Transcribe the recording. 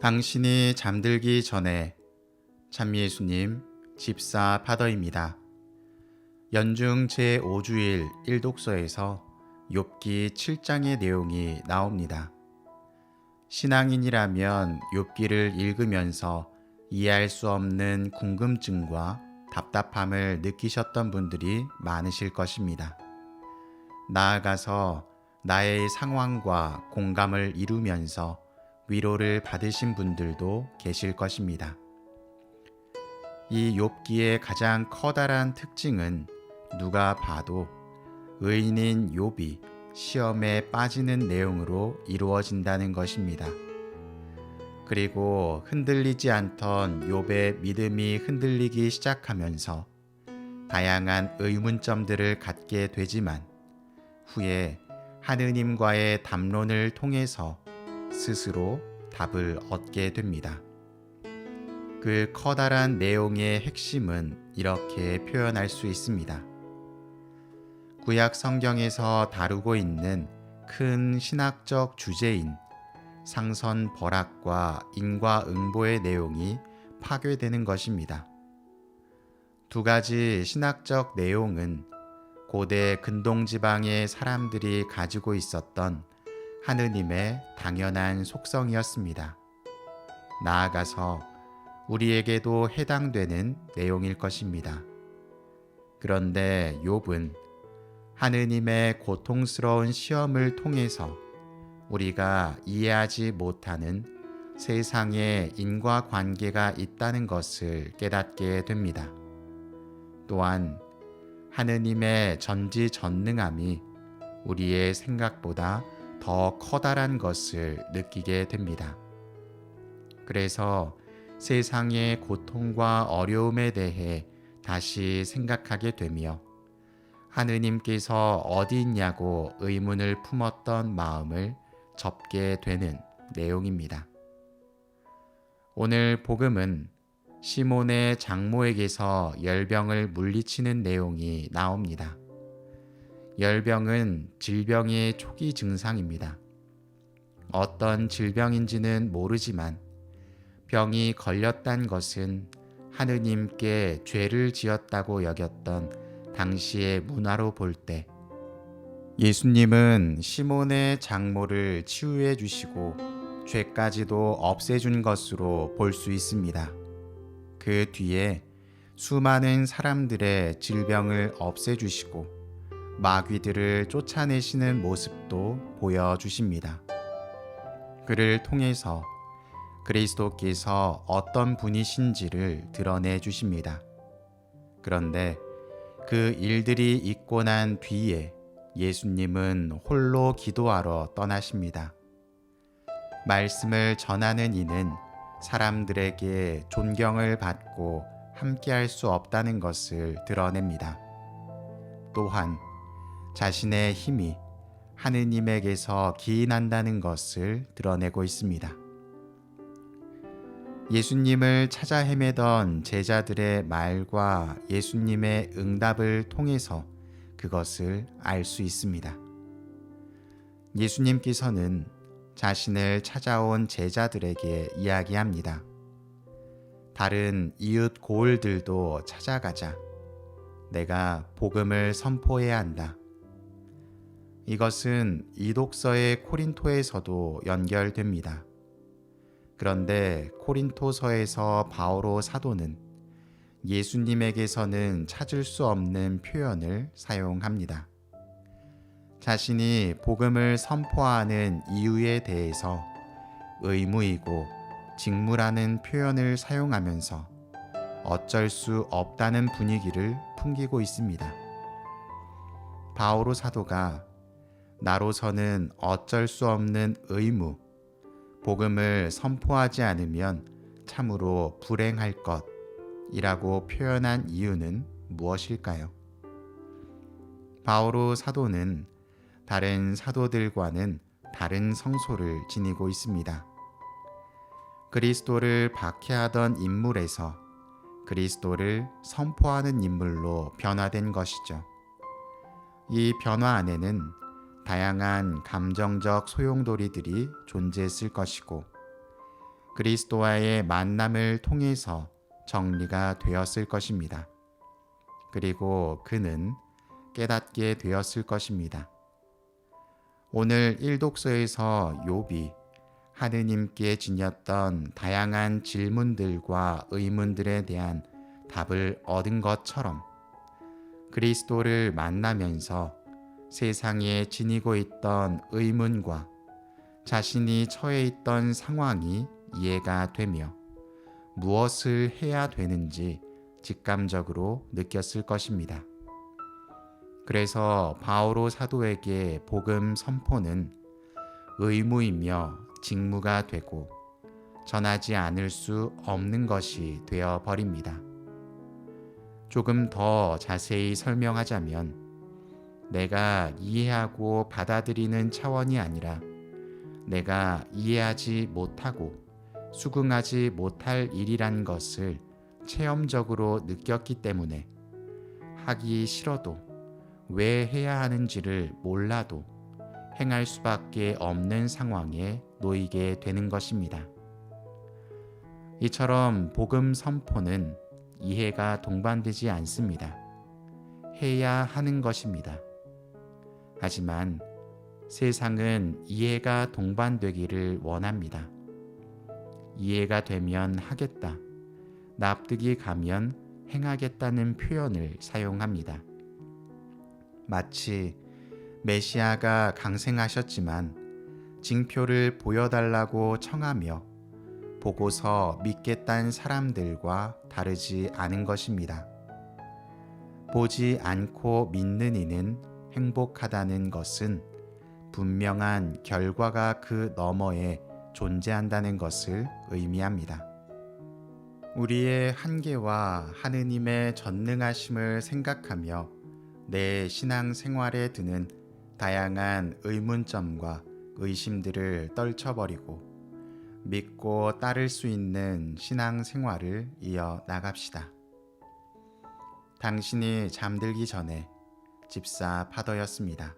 당신이 잠들기 전에. 참미예수님 집사 파더입니다. 연중 제5주일 일독서에서 욥기 7장의 내용이 나옵니다. 신앙인이라면 욥기를 읽으면서 이해할 수 없는 궁금증과 답답함을 느끼셨던 분들이 많으실 것입니다. 나아가서 나의 상황과 공감을 이루면서 위로를 받으신 분들도 계실 것입니다. 이 욥기의 가장 커다란 특징은 누가 봐도 의인인 욥이 시험에 빠지는 내용으로 이루어진다는 것입니다. 그리고 흔들리지 않던 욥의 믿음이 흔들리기 시작하면서 다양한 의문점들을 갖게 되지만 후에 하느님과의 담론을 통해서 스스로 답을 얻게 됩니다. 그 커다란 내용의 핵심은 이렇게 표현할 수 있습니다. 구약 성경에서 다루고 있는 큰 신학적 주제인 상선 벌학과 인과응보의 내용이 파괴되는 것입니다. 두 가지 신학적 내용은 고대 근동지방의 사람들이 가지고 있었던 하느님의 당연한 속성이었습니다. 나아가서 우리에게도 해당되는 내용일 것입니다. 그런데 욥은 하느님의 고통스러운 시험을 통해서 우리가 이해하지 못하는 세상에 인과관계가 있다는 것을 깨닫게 됩니다. 또한 하느님의 전지전능함이 우리의 생각보다 더 커다란 것을 느끼게 됩니다. 그래서 세상의 고통과 어려움에 대해 다시 생각하게 되며 하느님께서 어디 있냐고 의문을 품었던 마음을 접게 되는 내용입니다. 오늘 복음은 시몬의 장모에게서 열병을 물리치는 내용이 나옵니다. 열병은 질병의 초기 증상입니다. 어떤 질병인지는 모르지만 병이 걸렸단 것은 하느님께 죄를 지었다고 여겼던 당시의 문화로 볼 때 예수님은 시몬의 장모를 치유해 주시고 죄까지도 없애준 것으로 볼 수 있습니다. 그 뒤에 수많은 사람들의 질병을 없애주시고 마귀들을 쫓아내시는 모습도 보여주십니다. 그를 통해서 그리스도께서 어떤 분이신지를 드러내 주십니다. 그런데 그 일들이 있고 난 뒤에 예수님은 홀로 기도하러 떠나십니다. 말씀을 전하는 이는 사람들에게 존경을 받고 함께할 수 없다는 것을 드러냅니다. 또한 자신의 힘이 하느님에게서 기인한다는 것을 드러내고 있습니다. 예수님을 찾아 헤매던 제자들의 말과 예수님의 응답을 통해서 그것을 알 수 있습니다. 예수님께서는 자신을 찾아온 제자들에게 이야기합니다. 다른 이웃 고을들도 찾아가자. 내가 복음을 선포해야 한다. 이것은 이독서의 코린토에서도 연결됩니다. 그런데 코린토서에서 바오로 사도는 예수님에게서는 찾을 수 없는 표현을 사용합니다. 자신이 복음을 선포하는 이유에 대해서 의무이고 직무라는 표현을 사용하면서 어쩔 수 없다는 분위기를 풍기고 있습니다. 바오로 사도가 나로서는 어쩔 수 없는 의무, 복음을 선포하지 않으면 참으로 불행할 것이라고 표현한 이유는 무엇일까요? 바오로 사도는 다른 사도들과는 다른 성소를 지니고 있습니다. 그리스도를 박해하던 인물에서 그리스도를 선포하는 인물로 변화된 것이죠. 이 변화 안에는 다양한 감정적 소용돌이들이 존재했을 것이고 그리스도와의 만남을 통해서 정리가 되었을 것입니다. 그리고 그는 깨닫게 되었을 것입니다. 오늘 일독서에서 욥이 하느님께 지녔던 다양한 질문들과 의문들에 대한 답을 얻은 것처럼 그리스도를 만나면서 세상에 지니고 있던 의문과 자신이 처해 있던 상황이 이해가 되며 무엇을 해야 되는지 직감적으로 느꼈을 것입니다. 그래서 바오로 사도에게 복음 선포는 의무이며 직무가 되고 전하지 않을 수 없는 것이 되어 버립니다. 조금 더 자세히 설명하자면 내가 이해하고 받아들이는 차원이 아니라 내가 이해하지 못하고 수긍하지 못할 일이란 것을 체험적으로 느꼈기 때문에 하기 싫어도 왜 해야 하는지를 몰라도 행할 수밖에 없는 상황에 놓이게 되는 것입니다. 이처럼 복음 선포는 이해가 동반되지 않습니다. 해야 하는 것입니다. 하지만 세상은 이해가 동반되기를 원합니다. 이해가 되면 하겠다, 납득이 가면 행하겠다는 표현을 사용합니다. 마치 메시아가 강생하셨지만 징표를 보여달라고 청하며 보고서 믿겠다는 사람들과 다르지 않은 것입니다. 보지 않고 믿는 이는 행복하다는 것은 분명한 결과가 그 너머에 존재한다는 것을 의미합니다. 우리의 한계와 하느님의 전능하심을 생각하며 내 신앙생활에 드는 다양한 의문점과 의심들을 떨쳐버리고 믿고 따를 수 있는 신앙생활을 이어나갑시다. 당신이 잠들기 전에 집사 파더였습니다.